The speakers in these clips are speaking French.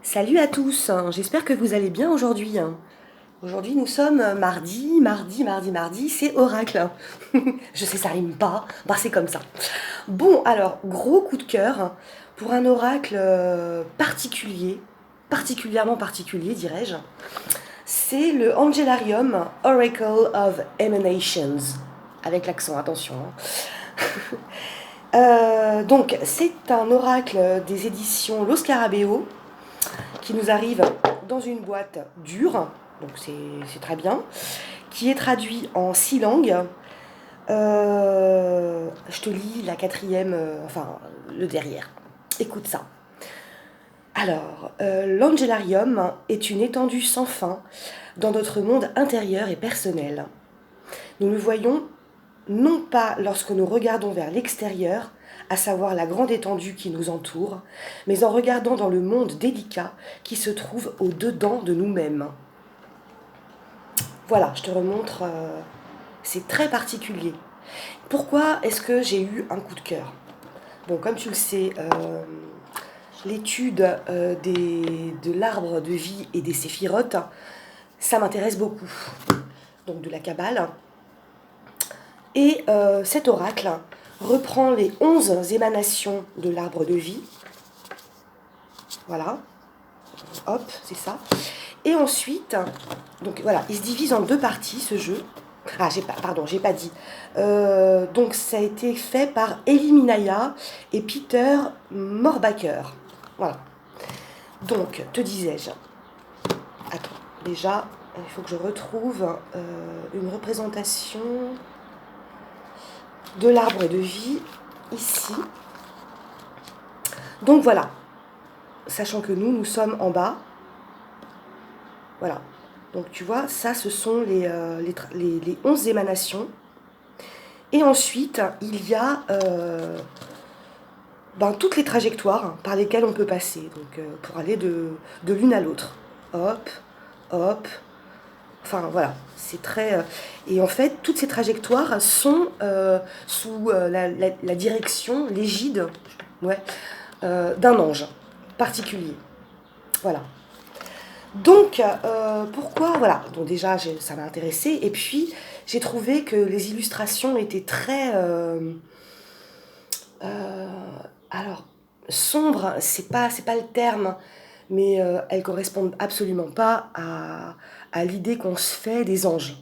Salut à tous, j'espère que vous allez bien aujourd'hui. Aujourd'hui nous sommes mardi, c'est oracle. Je sais ça rime pas, bah c'est comme ça. Bon alors, gros coup de cœur pour un oracle particulier, particulièrement particulier dirais-je. C'est le Angelarium Oracle of Emanations, avec l'accent, attention. Donc c'est un oracle des éditions Lo Scarabeo qui nous arrive dans une boîte dure, donc c'est très bien, qui est traduit en 6 langues. Je te lis la quatrième, enfin le derrière. Écoute ça. Alors, l'Angelarium est une étendue sans fin dans notre monde intérieur et personnel. Nous le voyons non pas lorsque nous regardons vers l'extérieur, à savoir la grande étendue qui nous entoure, mais en regardant dans le monde délicat qui se trouve au-dedans de nous-mêmes. Voilà, je te remontre, c'est très particulier. Pourquoi est-ce que j'ai eu un coup de cœur? Bon, comme tu le sais, l'étude de l'arbre de vie et des séphirotes, ça m'intéresse beaucoup. Donc de la Kabbale. Et cet oracle reprend les 11 émanations de l'arbre de vie. Voilà. Hop, c'est ça. Et ensuite, donc voilà, il se divise en 2 parties ce jeu. Ah, j'ai pas dit. Donc ça a été fait par Elie Minaya et Peter Morbacher. Voilà. Donc, te disais-je. Attends, déjà, il faut que je retrouve une représentation de l'arbre de vie ici. Donc voilà, sachant que nous sommes en bas. Voilà. Donc tu vois, ça ce sont les 11 émanations. Et ensuite, il y a toutes les trajectoires par lesquelles on peut passer. Donc pour aller de l'une à l'autre. Hop, hop. Enfin voilà, c'est très... et en fait, toutes ces trajectoires sont sous la direction, l'égide d'un ange particulier. Voilà. Donc, pourquoi? Voilà, donc déjà, ça m'a intéressée. Et puis, j'ai trouvé que les illustrations étaient très... alors, sombres, c'est pas le terme, mais elles correspondent absolument pas à l'idée qu'on se fait des anges.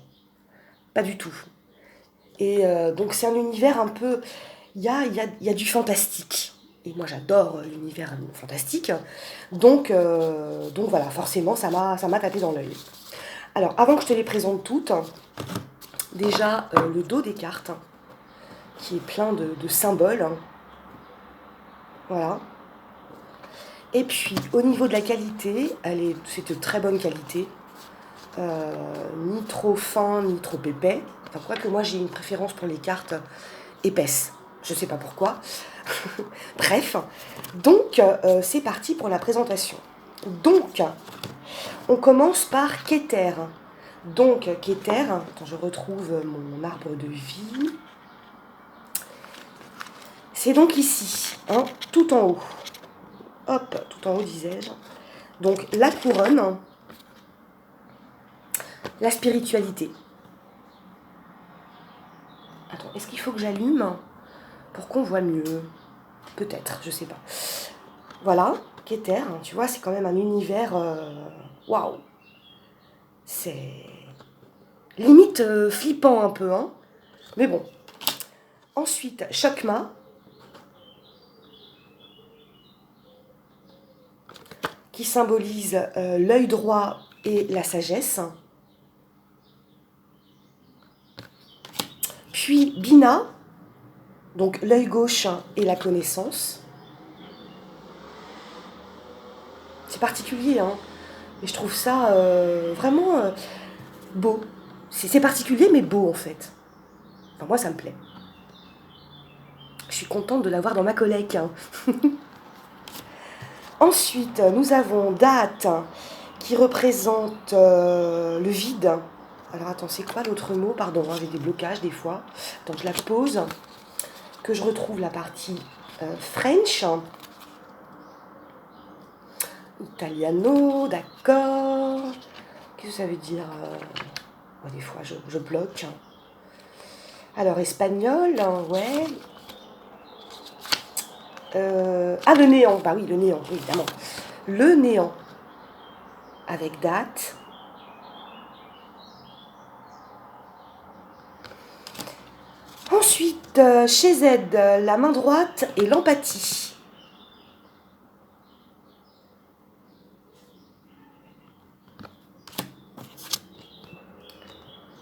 Pas du tout. Et donc, c'est un univers un peu... Il y a du fantastique. Et moi, j'adore l'univers fantastique. Donc voilà, forcément, ça m'a tapé dans l'œil. Alors, avant que je te les présente toutes, déjà, le dos des cartes, qui est plein de symboles. Voilà. Et puis, au niveau de la qualité, c'est de très bonne qualité. Ni trop fin, ni trop épais. Enfin, quoique moi, j'ai une préférence pour les cartes épaisses. Je ne sais pas pourquoi. Bref. Donc, c'est parti pour la présentation. Donc, on commence par Keter. Donc, Keter, quand je retrouve mon arbre de vie, c'est donc ici, hein, tout en haut. Hop, tout en haut, disais-je. Donc, la couronne, la spiritualité. Attends, est-ce qu'il faut que j'allume pour qu'on voit mieux? Peut-être, je sais pas. Voilà, Keter, tu vois, c'est quand même un univers... Waouh! C'est limite flippant un peu, hein. Mais bon. Ensuite, Chokma. Qui symbolise l'œil droit et la sagesse. Puis Bina, donc l'œil gauche et la connaissance. C'est particulier, hein, mais je trouve ça vraiment beau. C'est particulier, mais beau en fait. Enfin, moi, ça me plaît. Je suis contente de l'avoir dans ma collecte. Hein. Ensuite, nous avons Date, qui représente le vide. Alors attends, c'est quoi l'autre mot? Pardon, j'ai des blocages des fois. Attends, je la pose. Que je retrouve la partie French. Italiano, d'accord. Qu'est-ce que ça veut dire des fois, je bloque. Alors, espagnol, hein, ouais. Le néant, bah oui, le néant, évidemment. Le néant, avec date. Ensuite, chez Z, la main droite et l'empathie.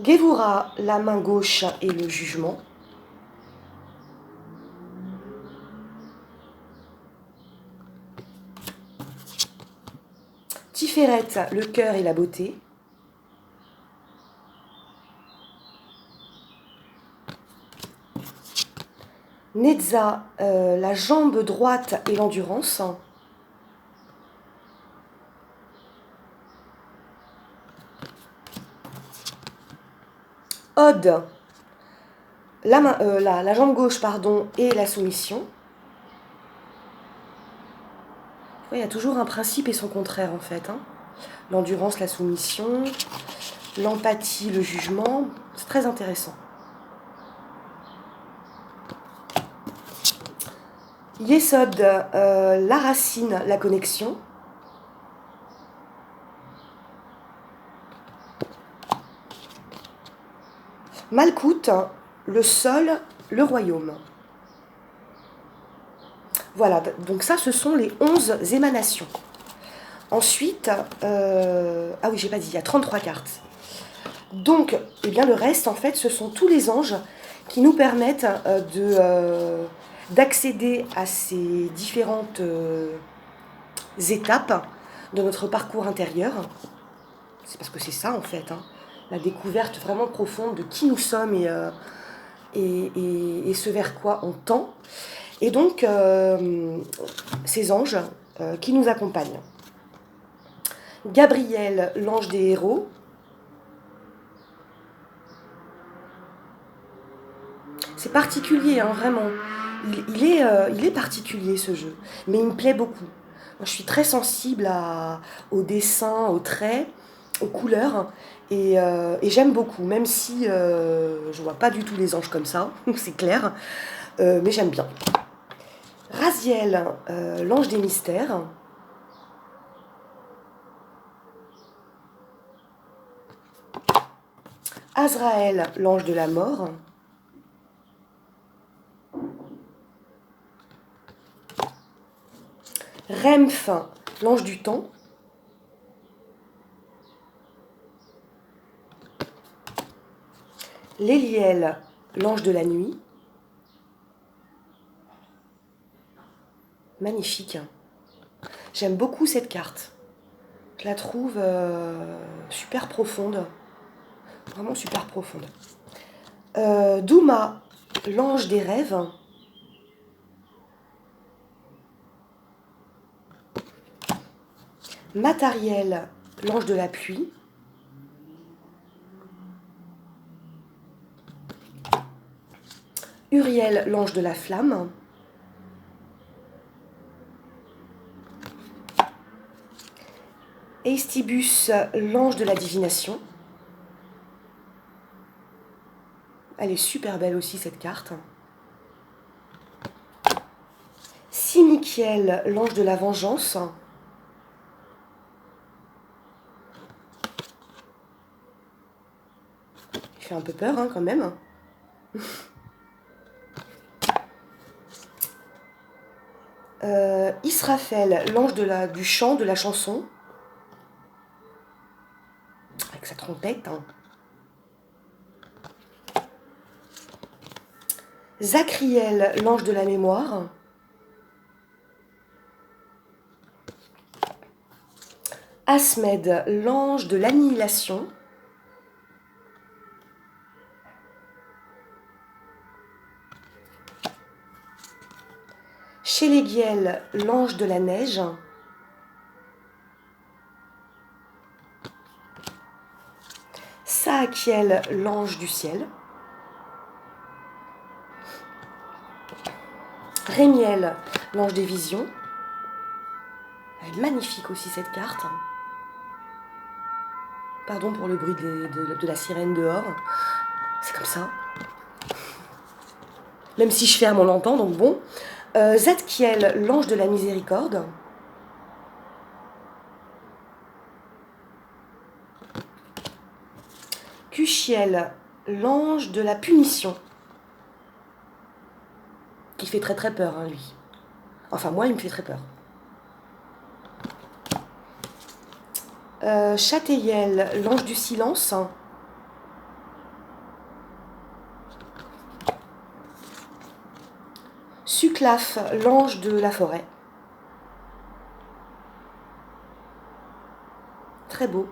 Gevura, la main gauche et le jugement. Tiferet, le cœur et la beauté. Netza, la jambe droite et l'endurance. Ode, la jambe gauche pardon, et la soumission. Il y a toujours un principe et son contraire en fait. Hein. L'endurance, la soumission, l'empathie, le jugement. C'est très intéressant. Yesod, la racine, la connexion. Malkout, le sol, le royaume. Voilà, donc ça, ce sont les 11 émanations. Ensuite, ah oui, j'ai pas dit, il y a 33 cartes. Donc, eh bien, le reste, en fait, ce sont tous les anges qui nous permettent d'accéder à ces différentes étapes de notre parcours intérieur. C'est parce que c'est ça, en fait, hein, la découverte vraiment profonde de qui nous sommes et ce vers quoi on tend. Et donc, ces anges qui nous accompagnent. Gabriel, l'ange des héros. C'est particulier, hein, vraiment. Il est particulier, ce jeu. Mais il me plaît beaucoup. Moi, je suis très sensible aux dessins, aux traits, aux couleurs. Et j'aime beaucoup, même si je ne vois pas du tout les anges comme ça, c'est clair. Mais j'aime bien. Raziel, l'ange des mystères. Azraël, l'ange de la mort. Remph, l'ange du temps. Léliel, l'ange de la nuit. Magnifique. J'aime beaucoup cette carte. Je la trouve super profonde. Vraiment super profonde. Douma, l'ange des rêves. Matariel, l'ange de la pluie. Uriel, l'ange de la flamme. Eistibus, l'ange de la divination. Elle est super belle aussi cette carte. Simikiel, l'ange de la vengeance. Il fait un peu peur hein, quand même. Israfel, l'ange du chant, de la chanson. Avec sa trompette. Hein. Zacriel, l'ange de la mémoire. Asmed, l'ange de l'annihilation. Chéléguiel, l'ange de la neige. Saakiel, l'ange du ciel. Rémiel, l'ange des visions. Elle est magnifique aussi cette carte. Pardon pour le bruit de la sirène dehors. C'est comme ça. Même si je ferme, on l'entend, donc bon. Zadkiel, l'ange de la miséricorde. Kuchiel, l'ange de la punition. Qui fait très très peur, hein, lui. Enfin, moi, il me fait très peur. Châteyel, l'ange du silence. Suclaf, l'ange de la forêt. Très beau.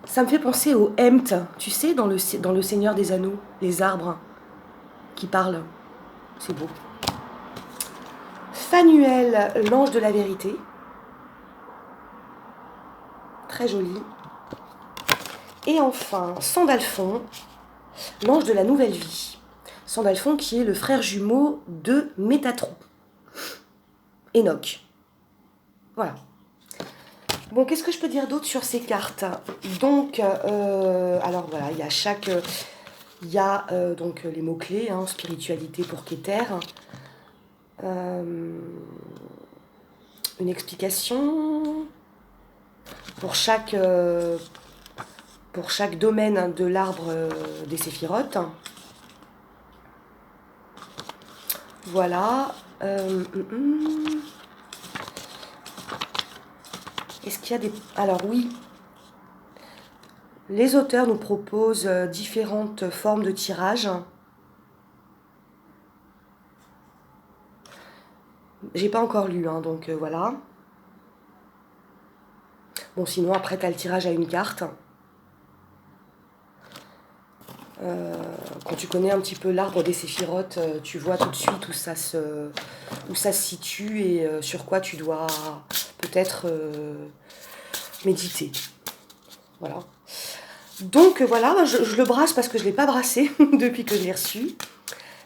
Ça me fait penser au Empt, tu sais, dans le Seigneur des Anneaux, les arbres qui parlent. C'est beau. Phanuel, l'ange de la vérité. Très joli. Et enfin, Sandalphon, l'ange de la nouvelle vie. Sandalphon qui est le frère jumeau de Métatron. Enoch. Voilà. Bon, qu'est-ce que je peux dire d'autre sur ces cartes? Donc, alors voilà, il y a donc les mots-clés, hein, spiritualité pour Keter. Une explication pour chaque domaine de l'arbre des séphirotes. Voilà. Est-ce qu'il y a des... Alors oui, les auteurs nous proposent différentes formes de tirage. J'ai pas encore lu, hein, donc voilà. Bon, sinon, après, tu as le tirage à une carte. Quand tu connais un petit peu l'arbre des séphirotes, tu vois tout de suite où ça se situe et sur quoi tu dois peut-être méditer. Voilà. Donc voilà, je le brasse parce que je ne l'ai pas brassé depuis que je l'ai reçu.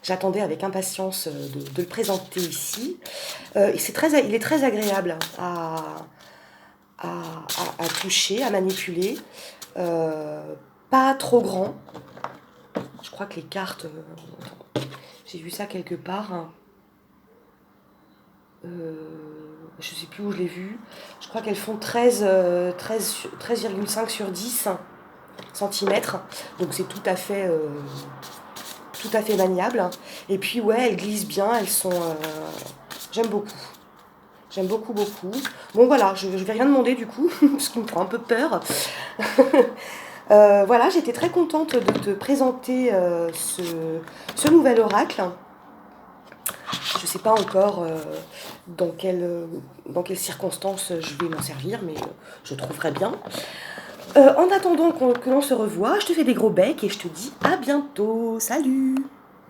J'attendais avec impatience de le présenter ici. Et il est très agréable à toucher, à manipuler. Pas trop grand. Je crois que les cartes... j'ai vu ça quelque part. Je ne sais plus où je l'ai vu. Je crois qu'elles font 13,5 sur 10 cm. Donc c'est tout à fait maniable. Et puis ouais, elles glissent bien. Elles sont... j'aime beaucoup. J'aime beaucoup, beaucoup. Bon voilà, je ne vais rien demander du coup, parce qu'il me prend un peu peur. Voilà, j'étais très contente de te présenter ce nouvel oracle. Je ne sais pas encore dans quelles circonstances je vais m'en servir, mais je trouverai bien. En attendant que l'on se revoie, je te fais des gros becs et je te dis à bientôt. Salut!